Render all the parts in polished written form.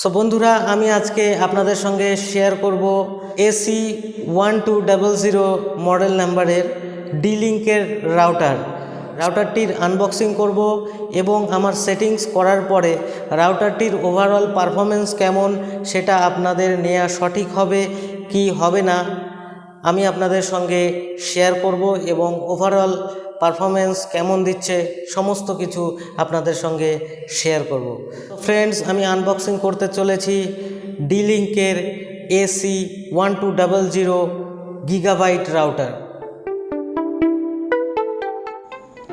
So বন্ধুরা, আমি আজকে আপনাদের সঙ্গে শেয়ার করব AC 1200 মডেল নাম্বারের D-Link-এর রাউটারটির আনবক্সিং করব এবং আমার সেটিংস করার পরে রাউটারটির ওভারঅল পারফরমেন্স কেমন সেটা আপনাদের নেওয়া সঠিক হবে কি হবে না আমি আপনাদের সঙ্গে শেয়ার করব এবং ওভারঅল পারফরমেন্স কেমন দিচ্ছে সমস্ত কিছু আপনাদের সঙ্গে শেয়ার করব। ফ্রেন্ডস, আমি আনবক্সিং করতে চলেছি D-Link-এর AC 1200 গিগাবাইট রাউটার।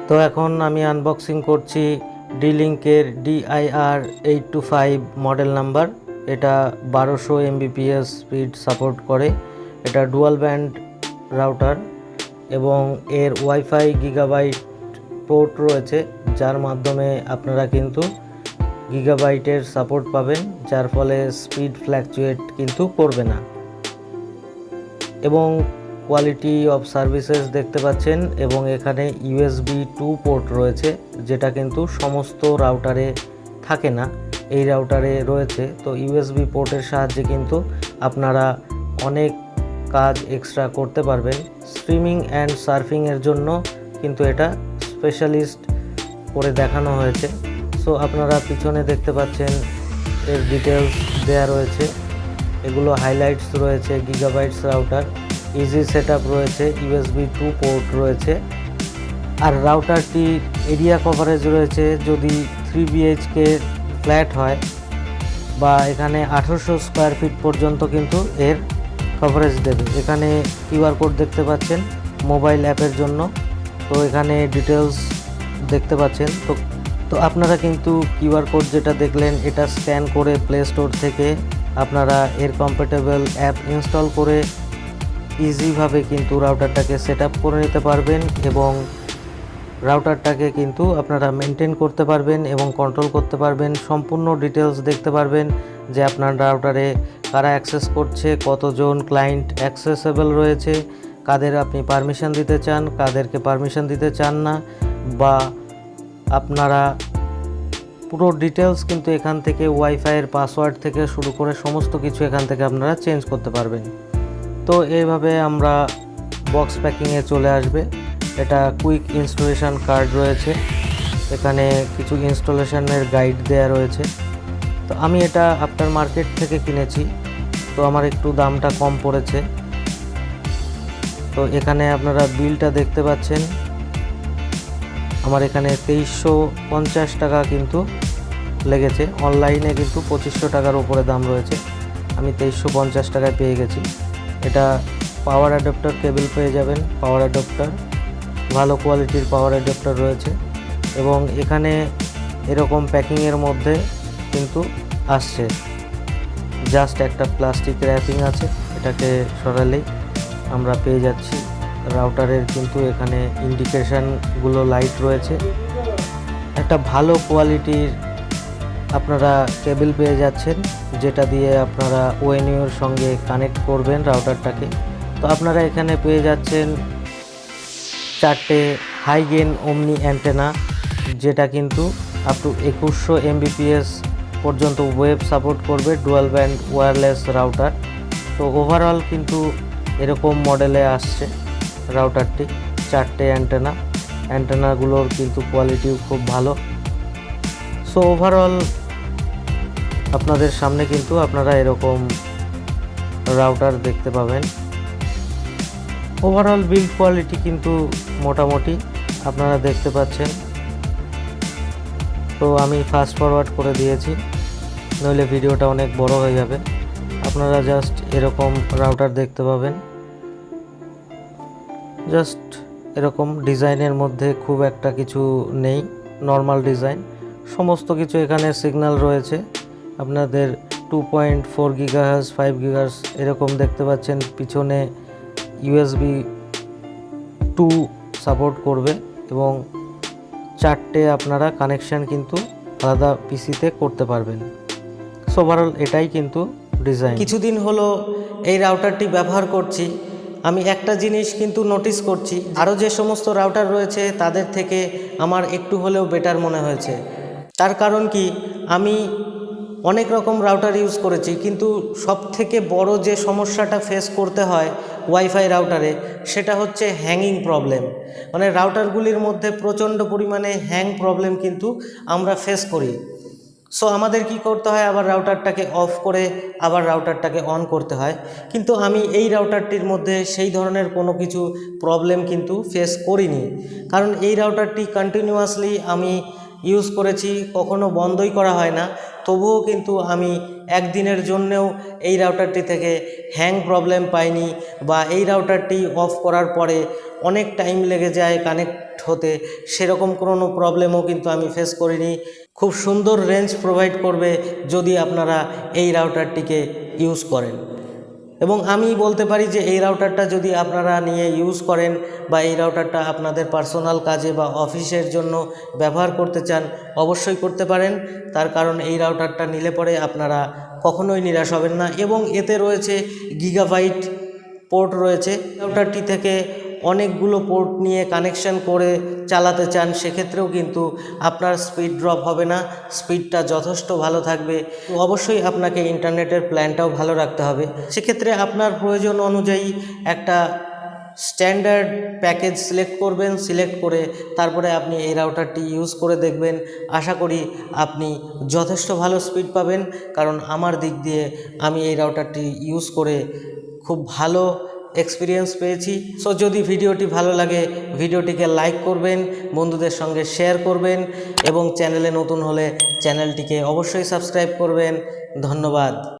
তো এখন আমি আনবক্সিং করছি D-Link-এর DIR 825 মডেল নাম্বার। এটা 1200 Mbps স্পিড সাপোর্ট করে। এটা ডুয়াল ব্যান্ড রাউটার এবং এর ওয়াইফাই গিগাবাইট পোর্ট রয়েছে, যার মাধ্যমে আপনারা কিন্তু গিগাবাইটের সাপোর্ট পাবেন, যার ফলে স্পিড ফ্ল্যাকচুয়েট কিন্তু করবে না। এবং কোয়ালিটি অফ সার্ভিসেস দেখতে পাচ্ছেন এবং এখানে USB 2 পোর্ট রয়েছে, যেটা কিন্তু সমস্ত রাউটারে থাকে না, এই রাউটারে রয়েছে। তো USB পোর্টের সাহায্যে কিন্তু আপনারা অনেক কাজ এক্সট্রা করতে পারবেন। স্ট্রিমিং অ্যান্ড সার্ফিংয়ের জন্য কিন্তু এটা স্পেশালিস্ট করে দেখানো হয়েছে। সো আপনারা পিছনে দেখতে পাচ্ছেন এর ডিটেলস দেয়া রয়েছে, এগুলো হাইলাইটস রয়েছে। গিগাবাইটস রাউটার, ইজি সেটআপ রয়েছে, USB 2 পোর্ট রয়েছে। আর রাউটারটি এরিয়া কভারেজ রয়েছে, যদি 3 BHK ফ্ল্যাট হয় বা এখানে 1800 স্কোয়ার ফিট পর্যন্ত কিন্তু এর কভারেজ দেবে। এখানে কিউআর কোড দেখতে পাচ্ছেন মোবাইল অ্যাপের জন্য। তো এখানে ডিটেলস দেখতে পাচ্ছেন। তো আপনারা কিন্তু কিউআর কোড যেটা দেখলেন, এটা স্ক্যান করে প্লে স্টোর থেকে আপনারা এর কম্প্যাটেবল অ্যাপ ইনস্টল করে ইজিভাবে কিন্তু রাউটারটাকে সেট আপ করে নিতে পারবেন এবং রাউটারটাকে কিন্তু আপনারা মেনটেন করতে পারবেন এবং কন্ট্রোল করতে পারবেন। সম্পূর্ণ ডিটেলস দেখতে পারবেন যে আপনার রাউটারে কারা অ্যাক্সেস করছে, কতজন ক্লায়েন্ট অ্যাক্সেসেবল রয়েছে, কাদের আপনি পারমিশন দিতে চান, কাদেরকে পারমিশন দিতে চান না, বা আপনারা পুরো ডিটেলস কিন্তু এখান থেকে ওয়াইফাইয়ের পাসওয়ার্ড থেকে শুরু করে সমস্ত কিছু এখান থেকে আপনারা চেঞ্জ করতে পারবেন। তো এইভাবে আমরা বক্স প্যাকিংয়ে চলে আসবে। এটা কুইক ইনস্টলেশন কার্ড রয়েছে, এখানে কিছু ইনস্টলেশনের গাইড দেয়া রয়েছে। তো আমি এটা আফটার মার্কেট থেকে কিনেছি, তো আমার একটু দামটা কম পড়েছে। তো এখানে আপনারা বিলটা দেখতে পাচ্ছেন, আমার এখানে 2350 টাকা কিন্তু লেগেছে। অনলাইনে কিন্তু 2500 টাকার উপরে দাম রয়েছে, আমি 2350 টাকায় পেয়ে গেছি। এটা পাওয়ার অ্যাডাপ্টার কেবল পেয়ে যাবেন, পাওয়ার অ্যাডাপ্টার ভালো কোয়ালিটির পাওয়ার অ্যাডাপ্টার রয়েছে। এবং এখানে এরকম প্যাকিংয়ের মধ্যে কিন্তু আসছে, জাস্ট একটা প্লাস্টিক র্যাপিং আছে, এটাকে সরালেই আমরা পেয়ে যাচ্ছি রাউটারের। কিন্তু এখানে ইন্ডিকেশানগুলো লাইট রয়েছে, একটা ভালো কোয়ালিটির আপনারা কেবল পেয়ে যাচ্ছেন, যেটা দিয়ে আপনারা ওএনইউর সঙ্গে কানেক্ট করবেন রাউটারটাকে। তো আপনারা এখানে পেয়ে যাচ্ছেন 4টে হাই গেইন ওমনি অ্যান্টেনা, যেটা কিন্তু আপ টু 2100 Mbps পর্যন্ত ওয়েব সাপোর্ট করবে, ডুয়াল ব্যান্ড ওয়্যারলেস রাউটার। তো ওভারঅল কিন্তু এরকম মডেলে আসছে রাউটারটি, 4টে অ্যান্টেনাগুলোর কিন্তু কোয়ালিটিও খুব ভালো। সো ওভারঅল আপনাদের সামনে কিন্তু আপনারা এরকম রাউটার দেখতে পাবেন। ওভারঅল বিল্ড কোয়ালিটি কিন্তু মোটামুটি আপনারা দেখতে পাচ্ছেন। তো আমি ফাস্ট ফরওয়ার্ড করে দিয়েছি, নইলে ভিডিওটা অনেক বড় হয়ে যাবে। আপনারা জাস্ট এরকম রাউটার দেখতে পাবেন, জাস্ট এরকম ডিজাইনের মধ্যে খুব একটা কিছু নেই, নর্মাল ডিজাইন। সমস্ত কিছু এখানে সিগন্যাল রয়েছে আপনাদের 2.4 GHz 5 GHz এরকম দেখতে পাচ্ছেন। পিছনে USB 2 সাপোর্ট করবে এবং 4টে আপনারা কানেকশান কিন্তু আলাদা পিসিতে করতে পারবেন। সো ওভারঅল এটাই কিন্তু ডিজাইন। কিছুদিন হলো এই রাউটারটি ব্যবহার করছি, আমি একটা জিনিস কিন্তু নোটিস করছি, আরও যে সমস্ত রাউটার রয়েছে তাদের থেকে আমার একটু হলেও বেটার মনে হয়েছে। তার কারণ কি, আমি অনেক রকম রাউটার ইউজ করেছি, কিন্তু সবথেকে বড় যে সমস্যাটা ফেস করতে হয় ওয়াইফাই রাউটারে সেটা হচ্ছে হ্যাঙ্গিং প্রবলেম। মানে রাউটারগুলির মধ্যে প্রচণ্ড পরিমাণে হ্যাং প্রবলেম কিন্তু আমরা ফেস করি। সো আমাদের কি করতে হয়, আবার রাউটারটাকে অফ করে আবার রাউটারটাকে অন করতে হয়। কিন্তু আমি এই রাউটারটির মধ্যে সেই ধরনের কোনো কিছু প্রবলেম কিন্তু ফেস করিনি, কারণ এই রাউটারটি কন্টিনিউয়াসলি আমি ইউজ করেছি, কখনো বন্ধই করা হয় না। তবুও কিন্তু আমি একদিনের জন্যেও এই রাউটারটি থেকে হ্যাং প্রবলেম পাইনি, বা এই রাউটারটি অফ করার পরে অনেক টাইম লেগে যায় কানেক্ট হতে, সেরকম কোনো প্রবলেমও কিন্তু আমি ফেস করিনি। খুব সুন্দর রেঞ্জ প্রোভাইড করবে যদি আপনারা এই রাউটারটিকে ইউজ করেন। এবং আমি বলতে পারি যে এই রাউটারটা যদি আপনারা নিয়ে ইউজ করেন, বা এই রাউটারটা আপনাদের পার্সোনাল কাজে বা অফিসের জন্য ব্যবহার করতে চান, অবশ্যই করতে পারেন। তার কারণ এই রাউটারটা নিলে পরে আপনারা কখনোই নিরাশ হবেন না, এবং এতে রয়েছে গিগাবাইট পোর্ট রয়েছে। রাউটারটি থেকে অনেকগুলো পোর্ট নিয়ে কানেকশন করে চালাতে চান, সেক্ষেত্রেও কিন্তু আপনার স্পিড ড্রপ হবে না, স্পিডটা যথেষ্ট ভালো থাকবে। অবশ্যই আপনাকে ইন্টারনেটের প্ল্যানটাও ভালো রাখতে হবে। সেক্ষেত্রে আপনার প্রয়োজন অনুযায়ী একটা স্ট্যান্ডার্ড প্যাকেজ সিলেক্ট করবেন, সিলেক্ট করে তারপরে আপনি এই রাউটারটি ইউজ করে দেখবেন। আশা করি আপনি যথেষ্ট ভালো স্পিড পাবেন, কারণ আমার দিক দিয়ে আমি এই রাউটারটি ইউজ করে খুব ভালো এক্সপিরিয়েন্স পেয়েছি। সো যদি ভিডিওটি ভালো লাগে ভিডিওটিকে লাইক করবেন, বন্ধুদের সঙ্গে শেয়ার করবেন, এবং চ্যানেলে নতুন হলে চ্যানেলটিকে অবশ্যই সাবস্ক্রাইব করবেন। ধন্যবাদ।